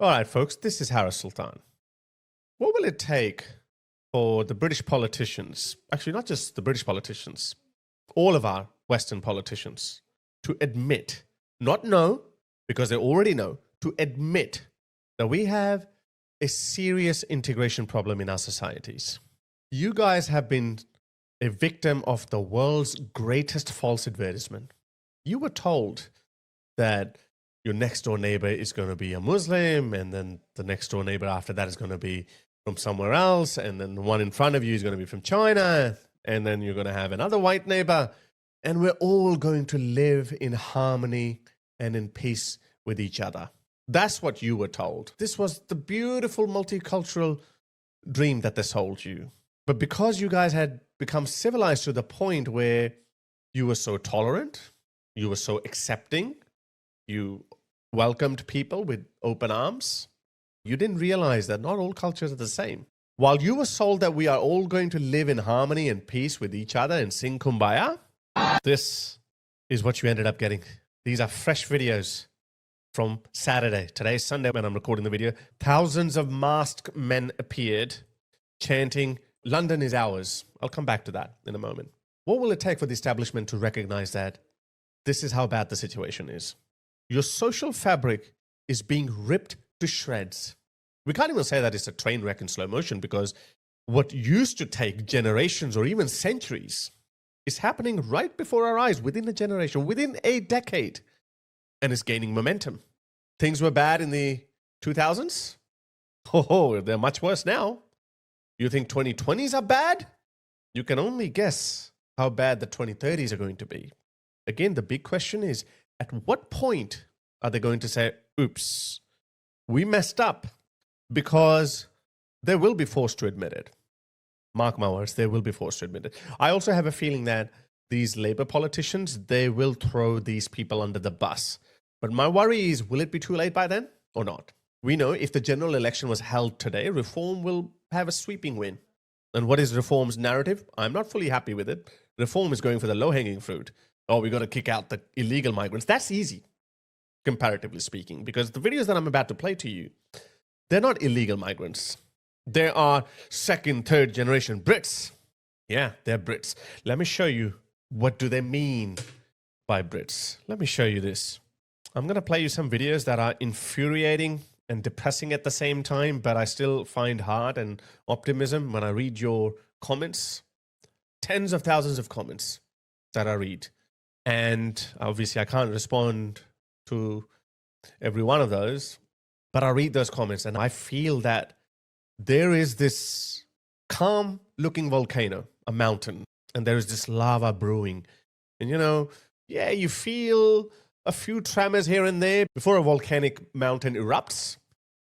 All right, folks, this is Harris Sultan. What will it take for the British politicians, actually not just the British politicians, all of our Western politicians, to admit, not know, because they already know, to admit that we have a serious integration problem in our societies? You guys have been a victim of the world's greatest false advertisement. You were told that your next door neighbor is going to be a Muslim, and then the next door neighbor after that is going to be from somewhere else, and then the one in front of you is going to be from China, and then you're going to have another white neighbor, and we're all going to live in harmony and in peace with each other. That's what you were told. This was the beautiful multicultural dream that they sold you. But because you guys had become civilized to the point where you were so tolerant, you were so accepting, you welcomed people with open arms, you didn't realize that not all cultures are the same. While you were sold that we are all going to live in harmony and peace with each other and sing Kumbaya, this is what you ended up getting. These are fresh videos from Saturday. Today is Sunday when I'm recording the video. Thousands of masked men appeared chanting, "London is ours." I'll come back to that in a moment. What will it take for the establishment to recognize that this is how bad the situation is? Your social fabric is being ripped to shreds. We can't even say that it's a train wreck in slow motion, because what used to take generations or even centuries is happening right before our eyes, within a generation, within a decade, and it's gaining momentum. Things were bad in the 2000s. Oh, they're much worse now. You think 2020s are bad? You can only guess how bad the 2030s are going to be. Again, the big question is, at what point are they going to say, oops, we messed up? Because they will be forced to admit it. Mark my words, they will be forced to admit it. I also have a feeling that these Labour politicians, they will throw these people under the bus. But my worry is, will it be too late by then or not? We know if the general election was held today, Reform will have a sweeping win. And what is Reform's narrative? I'm not fully happy with it. Reform is going for the low-hanging fruit. Oh, we got to kick out the illegal migrants. That's easy, comparatively speaking, because the videos that I'm about to play to you, they're not illegal migrants. They are second, third generation Brits. Yeah, they're Brits. Let me show you, what do they mean by Brits? Let me show you this. I'm going to play you some videos that are infuriating and depressing at the same time, but I still find heart and optimism when I read your comments. Tens of thousands of comments that I read. And obviously I can't respond to every one of those, but I read those comments and I feel that there is this calm looking volcano, a mountain, and there is this lava brewing. And yeah, you feel a few tremors here and there before a volcanic mountain erupts.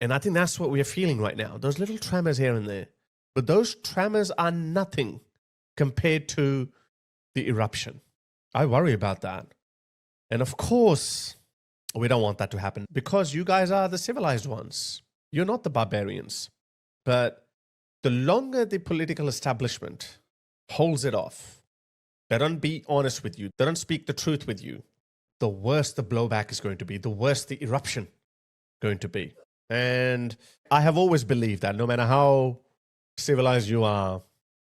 And I think that's what we are feeling right now. Those little tremors here and there. But those tremors are nothing compared to the eruption. I worry about that. And of course, we don't want that to happen, because you guys are the civilized ones. You're not the barbarians. But the longer the political establishment holds it off, they don't be honest with you, they don't speak the truth with you, the worse the blowback is going to be, the worse the eruption is going to be. And I have always believed that no matter how civilized you are,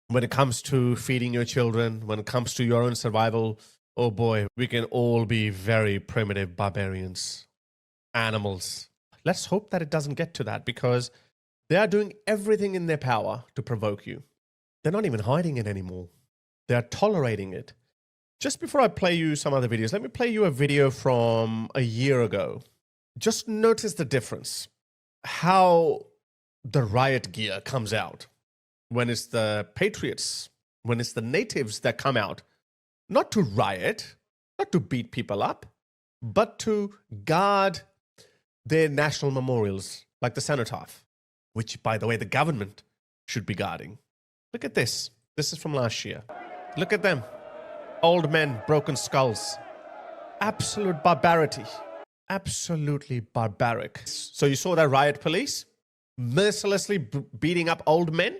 when it comes to feeding your children, when it comes to your own survival, oh boy, we can all be very primitive barbarians, animals. Let's hope that it doesn't get to that, because they are doing everything in their power to provoke you. They're not even hiding it anymore. They are tolerating it. Just before I play you some other videos, let me play you a video from a year ago. Just notice the difference. How the riot gear comes out when it's the Patriots, when it's the natives that come out, not to riot, not to beat people up, but to guard their national memorials, like the cenotaph, which, by the way, the government should be guarding. Look at this. This is from last year. Look at them. Old men, broken skulls. Absolute barbarity. Absolutely barbaric. So you saw that riot police mercilessly beating up old men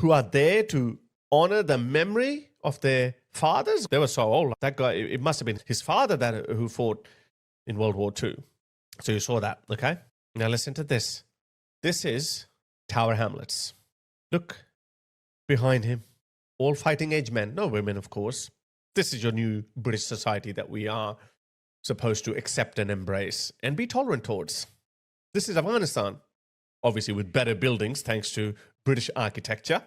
who are there to honor the memory of their fathers. They were so old. That guy, it must have been his father who fought in World War II. So you saw that, okay? Now listen to this. This is Tower Hamlets. Look behind him. All fighting age men. No women, of course. This is your new British society that we are supposed to accept and embrace and be tolerant towards. This is Afghanistan. Obviously with better buildings thanks to British architecture.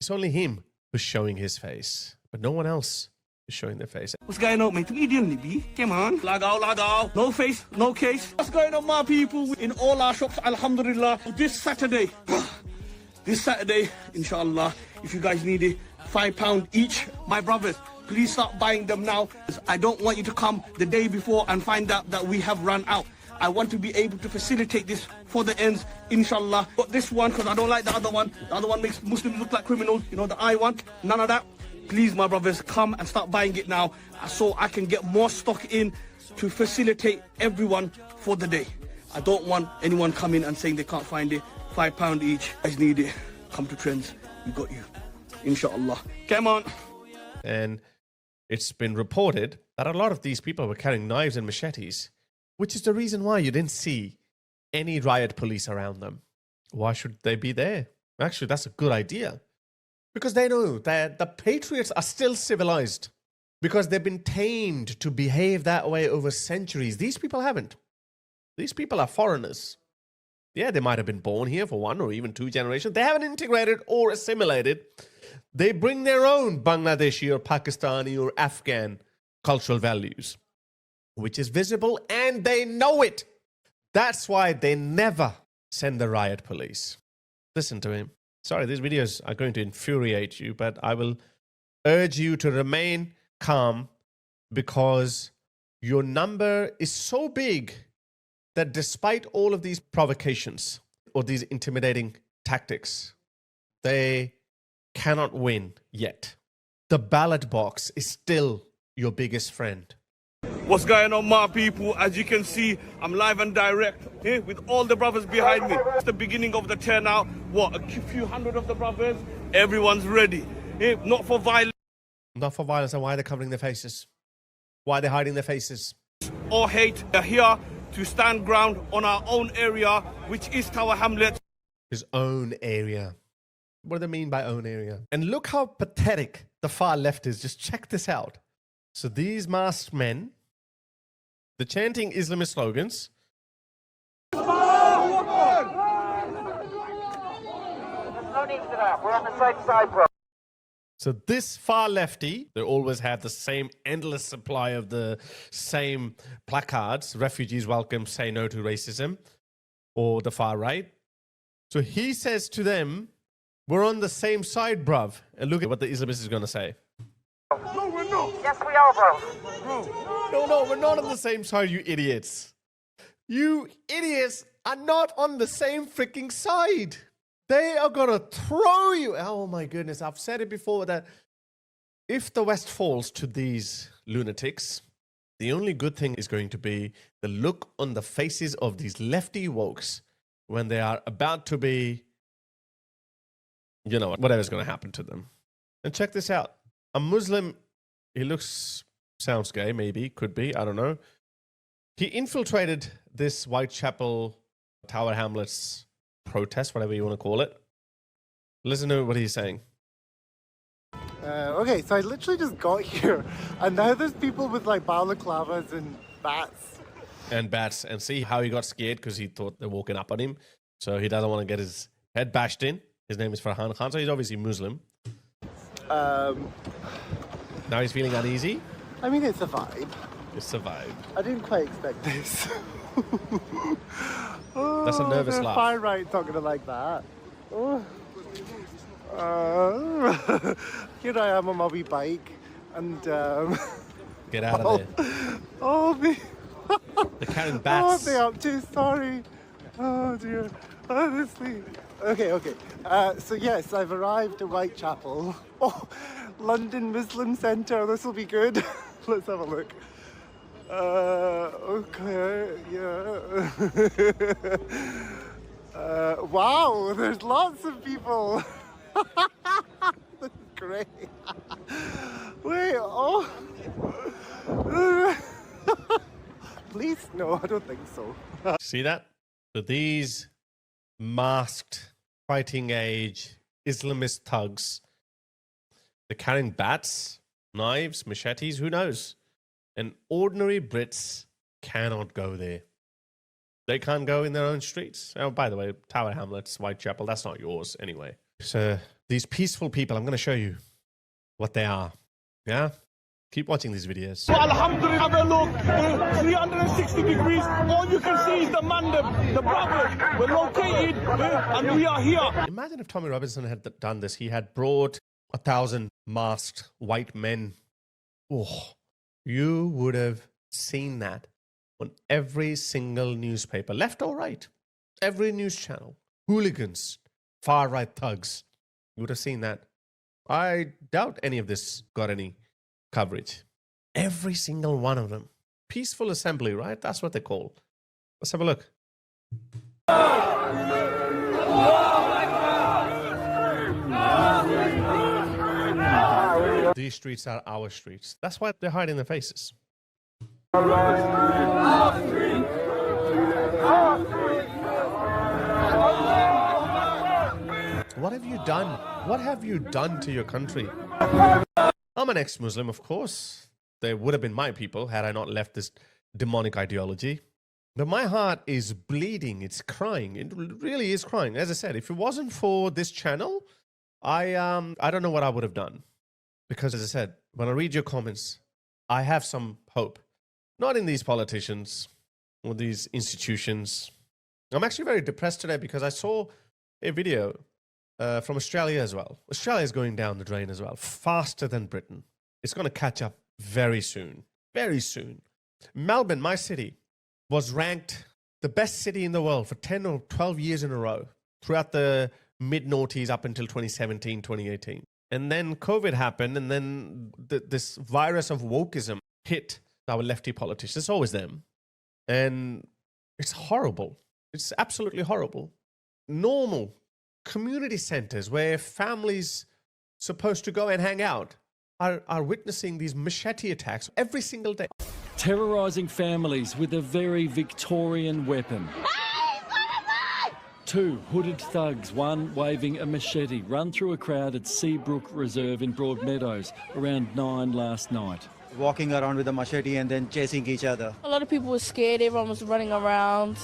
It's only him who's showing his face, but no one else is showing their face. What's going on, mate? Come on. Lag out. No face, no case. What's going on, my people? In all our shops, alhamdulillah. This Saturday, inshallah, if you guys need it, £5 each. My brothers, please start buying them now. I don't want you to come the day before and find out that we have run out. I want to be able to facilitate this for the ends, inshallah. But this one, because I don't like the other one. The other one makes Muslims look like criminals. You know, the I one. None of that. Please, my brothers, come and start buying it now so I can get more stock in to facilitate everyone for the day. I don't want anyone coming and saying they can't find it. £5 each. You guys need it. Come to Trends. We got you. Inshallah. Come on. And it's been reported that a lot of these people were carrying knives and machetes, which is the reason why you didn't see any riot police around them. Why should they be there? Actually, that's a good idea. Because they know that the Patriots are still civilized. Because they've been tamed to behave that way over centuries. These people haven't. These people are foreigners. Yeah, they might have been born here for 1 or even 2 generations. They haven't integrated or assimilated. They bring their own Bangladeshi or Pakistani or Afghan cultural values, which is visible, and they know it. That's why they never send the riot police. Listen to him. Sorry, these videos are going to infuriate you, but I will urge you to remain calm because your number is so big that despite all of these provocations or these intimidating tactics, they cannot win yet. The ballot box is still your biggest friend. What's going on, my people? As you can see, I'm live and direct here with all the brothers behind me. It's the beginning of the turnout. What, a few hundred of the brothers? Everyone's ready. Here, not for violence. Not for violence. And why are they covering their faces? Why are they hiding their faces? Or hate. They're here to stand ground on our own area, which is Tower Hamlets. His own area. What do they mean by own area? And look how pathetic the far left is. Just check this out. So these masked men, they're chanting Islamist slogans. There's no need for that. We're on the same side, bro. So this far lefty, they always have the same endless supply of the same placards. Refugees welcome, say no to racism. Or the far right. So he says to them, we're on the same side, bruv. And look at what the Islamist is going to say. No, we're not. Yes, we are, bro. No, we're not on the same side, you idiots. You idiots are not on the same freaking side. They are going to throw you. Oh my goodness, I've said it before that if the West falls to these lunatics, the only good thing is going to be the look on the faces of these lefty wokes when they are about to be, you know, whatever's going to happen to them. And check this out. A Muslim, he sounds gay, maybe, could be, I don't know. He infiltrated this Whitechapel Tower Hamlets protest, whatever you want to call it. Listen to what he's saying. Okay, so I literally just got here, and now there's people with like balaclavas and bats. And see how he got scared because he thought they're walking up on him. So he doesn't want to get his head bashed in. His name is Farhan Khan, so he's obviously Muslim. Now he's feeling uneasy. I mean, it's a vibe. It's a vibe. I didn't quite expect this. That's a nervous laugh. Far right's not gonna like that. Oh. Here I am on my wee bike, and get out of there. They're carrying bats. What are they up to? Sorry. Oh dear. Honestly. Okay. So yes, I've arrived at Whitechapel. Oh, London Muslim Centre. This will be good. Let's have a look. Okay, yeah. Wow, there's lots of people. That's great. Wait, oh. Please, no, I don't think so. See that? So these masked, fighting age, Islamist thugs, they're carrying bats, knives, machetes, who knows? And ordinary Brits cannot go there. They can't go in their own streets. Oh, by the way, Tower Hamlets, Whitechapel, that's not yours anyway. So these peaceful people, I'm going to show you what they are. Yeah? Keep watching these videos. So Alhamdulillah, have a look, 360 degrees, all you can see is the Mandem, the brothers, we're located, and we are here. Imagine if Tommy Robinson had done this. He had brought 1,000 masked white men. Oh, you would have seen that on every single newspaper, left or right, every news channel. Hooligans, far-right thugs. You would have seen that. I doubt any of this got any coverage. Every single one of them. Peaceful assembly, right? That's what they call. Let's have a look. These streets are our streets. That's why they're hiding their faces. What have you done? What have you done to your country? I'm an ex-Muslim, of course. They would have been my people had I not left this demonic ideology. But my heart is bleeding. It's crying. It really is crying. As I said, if it wasn't for this channel, I don't know what I would have done. Because as I said, when I read your comments, I have some hope. Not in these politicians or these institutions. I'm actually very depressed today because I saw a video from Australia as well. Australia is going down the drain as well, faster than Britain. It's going to catch up very soon. Very soon. Melbourne, my city, was ranked the best city in the world for 10 or 12 years in a row throughout the mid-noughties up until 2017, 2018. And then COVID happened, and then this virus of wokeism hit our lefty politicians. It's always them. And it's horrible. It's absolutely horrible. Normal community centers where families supposed to go and hang out are witnessing these machete attacks every single day. Terrorising families with a very Victorian weapon. Two hooded thugs, one waving a machete, run through a crowd at Seabrook Reserve in Broadmeadows around 9 last night. Walking around with a machete and then chasing each other. A lot of people were scared, everyone was running around.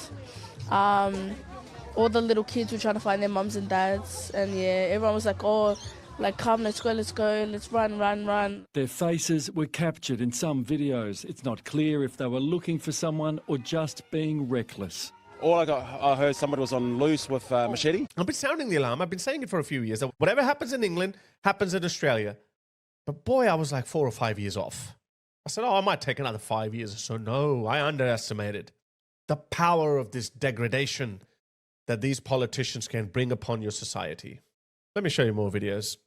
All the little kids were trying to find their mums and dads. And yeah, everyone was like, oh, like, come, let's go, let's run. Their faces were captured in some videos. It's not clear if they were looking for someone or just being reckless. All I heard somebody was on loose with a machete. I've been sounding the alarm. I've been saying it for a few years. Whatever happens in England happens in Australia. But boy, I was like 4 or 5 years off. I said, oh, I might take another 5 years or so. No, I underestimated the power of this degradation that these politicians can bring upon your society. Let me show you more videos.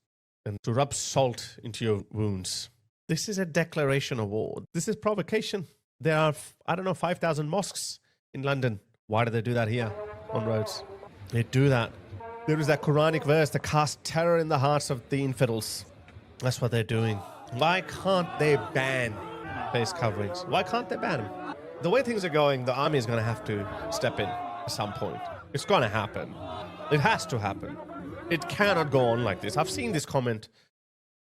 And to rub salt into your wounds. This is a declaration of war. This is provocation. There are, 5,000 mosques in London. Why do they do that here on roads? They do that. There is that Quranic verse that casts terror in the hearts of the infidels. That's what they're doing. Why can't they ban face coverings? Why can't they ban them? The way things are going, the army is going to have to step in at some point. It's going to happen. It has to happen. It cannot go on like this. I've seen this comment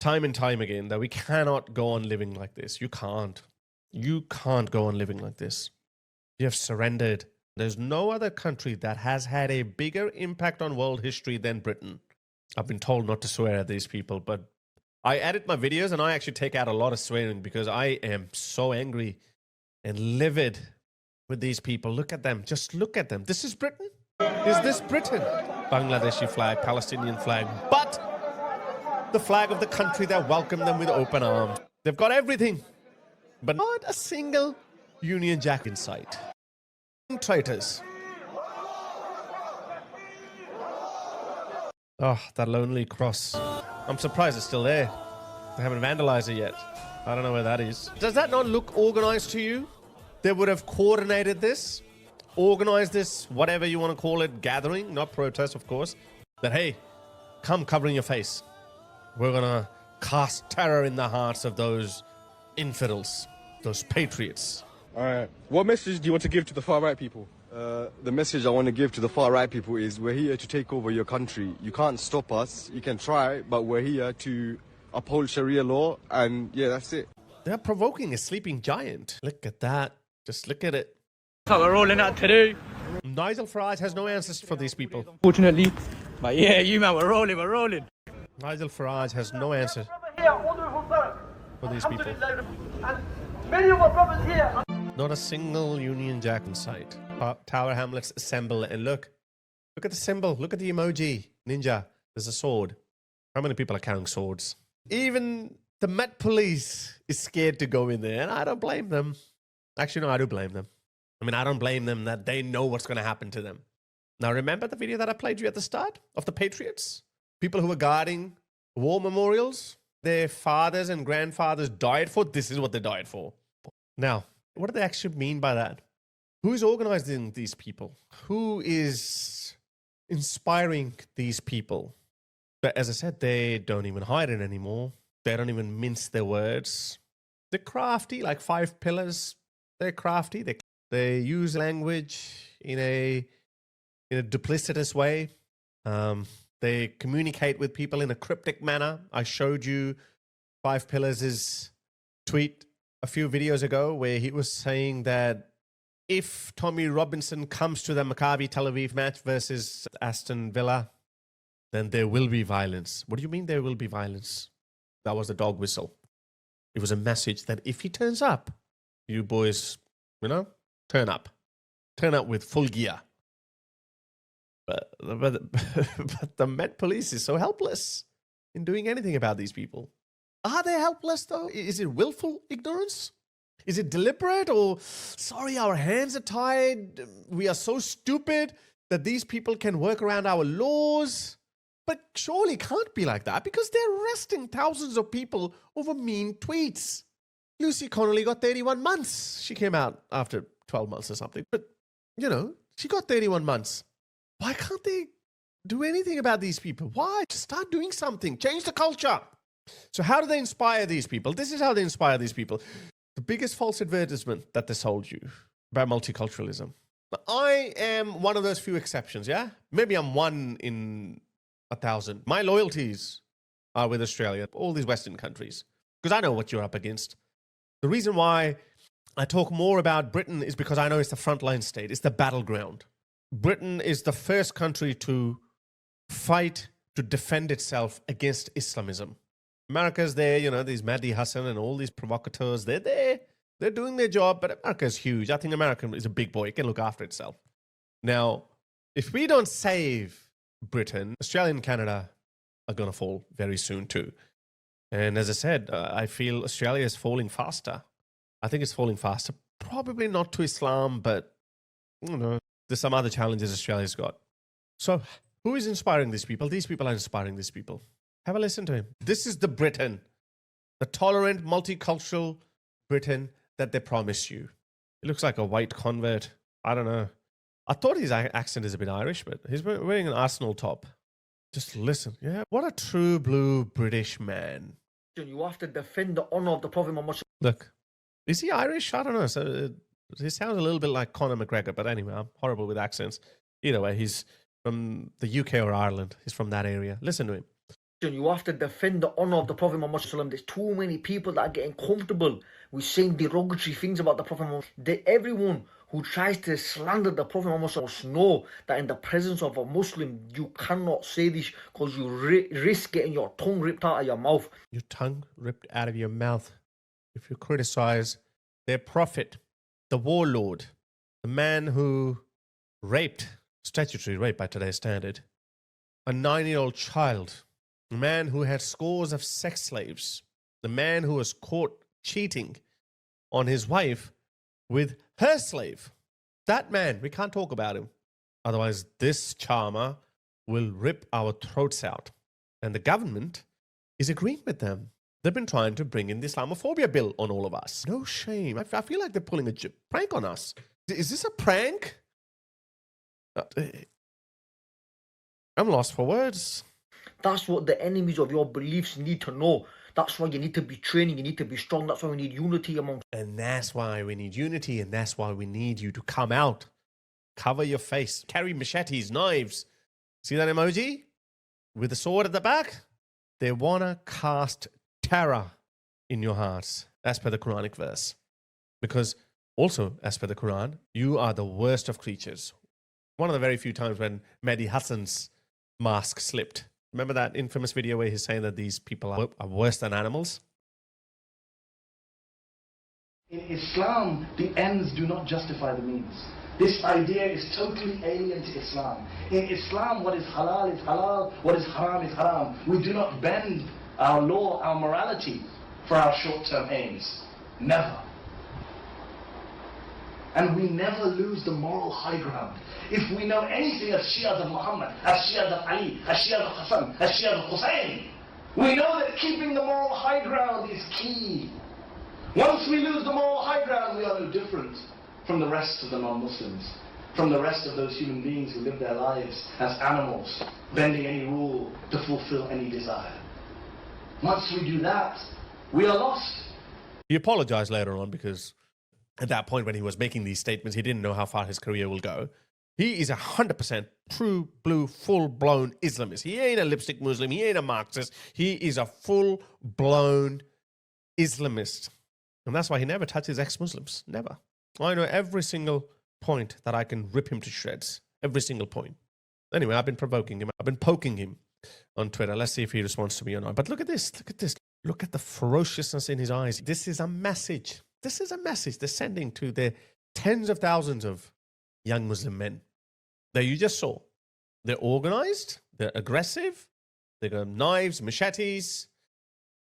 time and time again that we cannot go on living like this. You can't. You can't go on living like this. You have surrendered. There's no other country that has had a bigger impact on world history than Britain. I've been told not to swear at these people, but I edit my videos and I actually take out a lot of swearing because I am so angry and livid with these people. Look at them. Just look at them. This is Britain? Is this Britain? Bangladeshi flag, Palestinian flag, but the flag of the country that welcomed them with open arms. They've got everything, but not a single Union Jack in sight. Traitors. Oh, that lonely cross. I'm surprised it's still there. They haven't vandalized it yet. I don't know where that is. Does that not look organized to you? They would have coordinated this, organized this, whatever you want to call it, gathering, not protest, of course. That, hey, come covering your face. We're going to cast terror in the hearts of those infidels, those patriots. All right. What message do you want to give to the far-right people? The message I want to give to the far-right people is we're here to take over your country. You can't stop us. You can try, but we're here to uphold Sharia law, and yeah, that's it. They're provoking a sleeping giant. Look at that. Just look at it. That's what we're rolling out to do. Nigel Farage has no answers for these people. Fortunately. But yeah, you man, we're rolling. Nigel Farage has no answer for these people. Many of our brothers here. Not a single Union Jack in sight. Tower Hamlets assemble, and look at the symbol. Look at the emoji. Ninja. There's a sword. How many people are carrying swords? Even the Met Police is scared to go in there, and I don't blame them. Actually, no, I do blame them. I mean, I don't blame them that they know what's going to happen to them. Now, remember the video that I played you at the start of the Patriots? People who were guarding war memorials, their fathers and grandfathers died for. This is what they died for. Now, what do they actually mean by that? Who is organizing these people? Who is inspiring these people? But as I said, they don't even hide it anymore. They don't even mince their words. They're crafty, like 5 pillars. They're crafty. They use language in a duplicitous way. They communicate with people in a cryptic manner. I showed you 5 Pillars' tweet a few videos ago where he was saying that if Tommy Robinson comes to the Maccabi Tel Aviv match versus Aston Villa, then there will be violence. What do you mean there will be violence? That was the dog whistle. It was a message that if he turns up, you boys, turn up. Turn up with full gear. But the Met Police is so helpless in doing anything about these people. Are they helpless, though? Is it willful ignorance? Is it deliberate? Or, sorry, our hands are tied. We are so stupid that these people can work around our laws. But surely it can't be like that because they're arresting thousands of people over mean tweets. Lucy Connolly got 31 months. She came out after 12 months or something. But, she got 31 months. Why can't they do anything about these people? Why? Just start doing something. Change the culture. So how do they inspire these people? This is how they inspire these people. The biggest false advertisement that they sold you about multiculturalism. Now, I am one of those few exceptions, yeah? Maybe I'm 1 in 1,000. My loyalties are with Australia, all these Western countries, because I know what you're up against. The reason why I talk more about Britain is because I know it's the frontline state. It's the battleground. Britain is the first country to fight to defend itself against Islamism. America's there, these Mehdi Hasan and all these provocateurs, they're there. They're doing their job, but America's huge. I think America is a big boy. It can look after itself. Now, if we don't save Britain, Australia and Canada are going to fall very soon too. And as I said, I feel Australia is falling faster. I think it's falling faster. Probably not to Islam, but, there's some other challenges Australia's got. So who is inspiring these people? These people are inspiring these people. Have a listen to him. This is the Britain, the tolerant, multicultural Britain that they promise you. He looks like a white convert. I don't know. I thought his accent is a bit Irish, but he's wearing an Arsenal top. Just listen. Yeah, what a true blue British man. You have to defend the honor of the Prophet Muhammad. Look, is he Irish? I don't know. So he sounds a little bit like Conor McGregor, but anyway, I'm horrible with accents. Either way, he's from the UK or Ireland. He's from that area. Listen to him. You have to defend the honor of the Prophet Muhammad. There's too many people that are getting comfortable with saying derogatory things about the Prophet Muhammad. Everyone who tries to slander the Prophet Muhammad must know that in the presence of a Muslim, you cannot say this because you risk getting your tongue ripped out of your mouth. Your tongue ripped out of your mouth if you criticize their prophet, the warlord, the man who raped, statutory rape by today's standard, a 9-year-old child, a man who had scores of sex slaves, the man who was caught cheating on his wife with her slave. That man, we can't talk about him. Otherwise, this charmer will rip our throats out. And the government is agreeing with them. They've been trying to bring in the Islamophobia bill on all of us. No shame. I feel like they're pulling a prank on us. Is this a prank? I'm lost for words. That's what the enemies of your beliefs need to know. That's why you need to be training, you need to be strong. That's why we need unity amongst. And that's why we need unity, and that's why we need you to come out cover your face, carry machetes, knives. See that emoji with the sword at the back? They want to cast terror in your hearts, as per the Quranic verse. Because also, as per the Quran, you are the worst of creatures. One of the very few times when Mehdi Hasan's mask slipped. Remember that infamous video where he's saying that these people are worse than animals? In Islam, the ends do not justify the means. This idea is totally alien to Islam. In Islam, what is halal is halal, what is haram is haram. We do not bend our law, our morality for our short-term aims. Never. And we never lose the moral high ground. If we know anything of Shias of Muhammad, as Shias of Ali, as Shias of Hassan, as Shias of Hussein, we know that keeping the moral high ground is key. Once we lose the moral high ground, we are no different from the rest of the non-Muslims, from the rest of those human beings who live their lives as animals, bending any rule to fulfill any desire. Once we do that, we are lost. He apologized later on because at that point when he was making these statements, he didn't know how far his career will go. He is 100% true, blue, full-blown Islamist. He ain't a lipstick Muslim. He ain't a Marxist. He is a full-blown Islamist. And that's why he never touches ex-Muslims. Never. I know every single point that I can rip him to shreds. Every single point. Anyway, I've been provoking him. I've been poking him on Twitter. Let's see if he responds to me or not. But look at this. Look at this. Look at the ferociousness in his eyes. This is a message. This is a message they're sending to the tens of thousands of young Muslim men that you just saw. They're organized. They're aggressive. They got knives, machetes.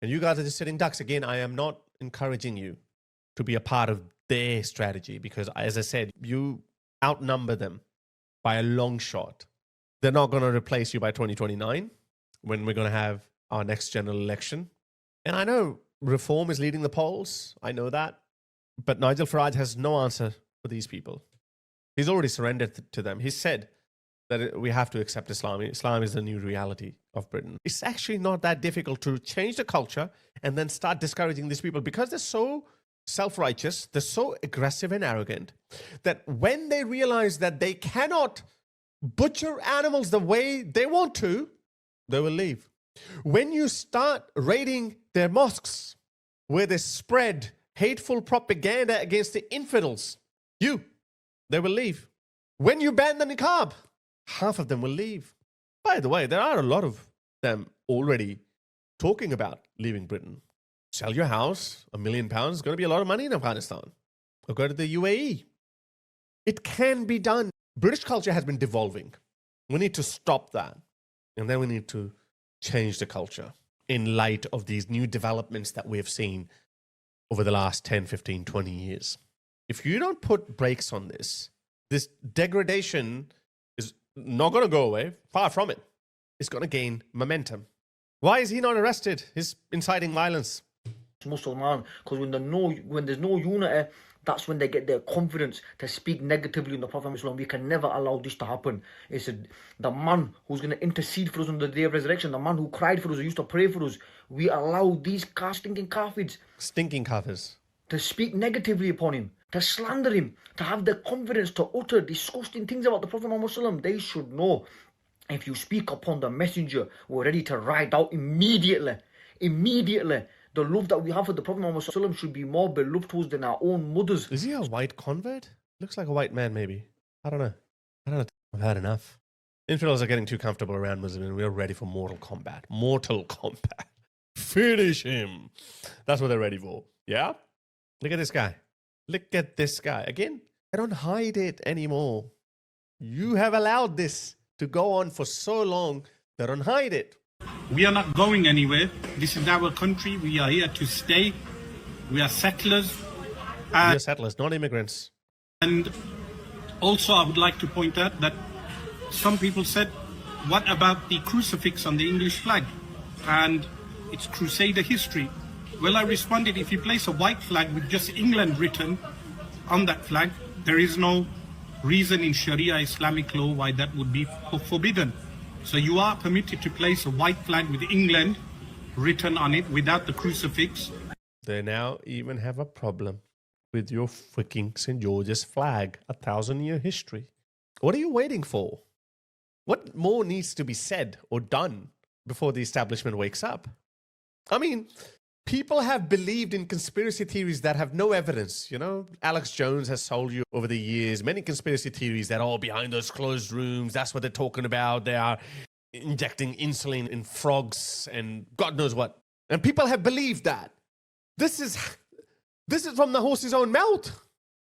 And you guys are just sitting ducks. Again, I am not encouraging you to be a part of their strategy because, as I said, you outnumber them by a long shot. They're not going to replace you by 2029 when we're going to have our next general election. And I know reform is leading the polls. I know that. But Nigel Farage has no answer for these people. He's already surrendered to them. He said that we have to accept Islam. Islam is the new reality of Britain. It's actually not that difficult to change the culture and then start discouraging these people because they're so self-righteous, they're so aggressive and arrogant that when they realize that they cannot butcher animals the way they want to, they will leave. When you start raiding their mosques where they spread hateful propaganda against the infidels, they will leave. When you ban the niqab, half of them will leave. By the way, there are a lot of them already talking about leaving Britain. Sell your house, £1 million, is going to be a lot of money in Afghanistan. Or go to the UAE. It can be done. British culture has been devolving. We need to stop that. And then we need to change the culture in light of these new developments that we have seen over the last 10, 15, 20 years. If you don't put brakes on this degradation is not going to go away. Far from it. It's going to gain momentum. Why is he not arrested? He's inciting violence. Muslim, because when there's no unity, that's when they get their confidence to speak negatively on the Prophet Muhammad. We can never allow this to happen. It's the man who's going to intercede for us on the day of resurrection, the man who cried for us, who used to pray for us. We allow these stinking kafirs to speak negatively upon him, to slander him, to have the confidence to utter disgusting things about the Prophet Muhammad. They should know, if you speak upon the messenger, we're ready to ride out immediately. The love that we have for the Prophet Muhammad should be more beloved to us than our own mothers. Is he a white convert? Looks like a white man, maybe. I don't know. I've had enough. Infidels are getting too comfortable around Muslims, and we're ready for mortal combat. Finish him. That's what they're ready for. Yeah? Look at this guy. Again, I don't hide it anymore. You have allowed this to go on for so long. They don't hide it. We are not going anywhere. This is our country. We are here to stay. We are settlers. We are settlers, not immigrants. And also I would like to point out that some people said, what about the crucifix on the English flag? And it's Crusader history. Well, I responded, if you place a white flag with just England written on that flag, there is no reason in Sharia Islamic law why that would be forbidden. So you are permitted to place a white flag with England written on it without the crucifix. They now even have a problem with your freaking St. George's flag, 1,000-year history. What are you waiting for? What more needs to be said or done before the establishment wakes up? I mean, people have believed in conspiracy theories that have no evidence. You know, Alex Jones has sold you over the years many conspiracy theories that are behind those closed rooms. That's what they're talking about. They are injecting insulin in frogs and God knows what. And people have believed that. This is from the horse's own mouth.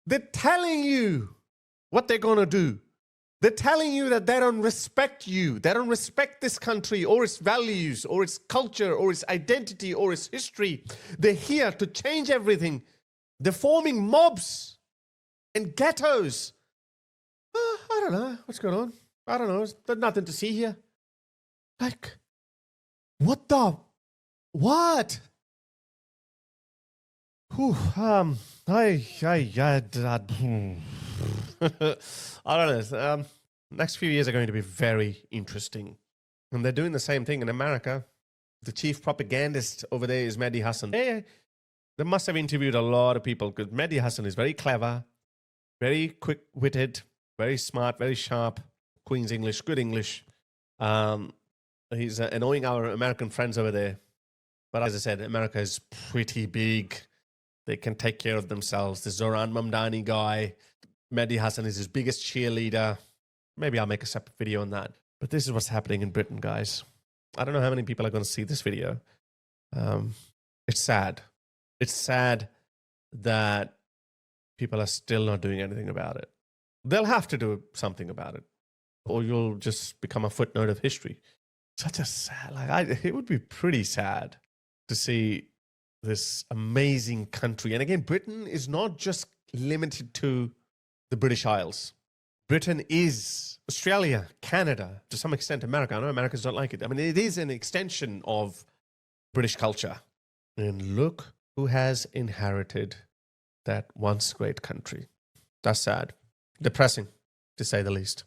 They're telling you what they're going to do. They're telling you that they don't respect you. They don't respect this country or its values or its culture or its identity or its history. They're here to change everything. They're forming mobs and ghettos. I don't know what's going on. I don't know. There's nothing to see here. Like, what the? What? Whew, I don't know. Next few years are going to be very interesting. And they're doing the same thing in America. The chief propagandist over there is Mehdi Hasan. They must have interviewed a lot of people because Mehdi Hasan is very clever, very quick-witted, very smart, very sharp, Queen's English, good English. He's annoying our American friends over there. But as I said, America is pretty big. They can take care of themselves. The Zoran Mamdani guy, Mehdi Hasan is his biggest cheerleader. Maybe I'll make a separate video on that. But this is what's happening in Britain, guys. I don't know how many people are going to see this video. It's sad. It's sad that people are still not doing anything about it. They'll have to do something about it, or you'll just become a footnote of history. Such a sad, it would be pretty sad to see this amazing country. And again, Britain is not just limited to the British Isles. Britain is Australia, Canada, to some extent America. I know Americans don't like it. I mean, it is an extension of British culture. And look who has inherited that once great country. That's sad. Depressing, to say the least.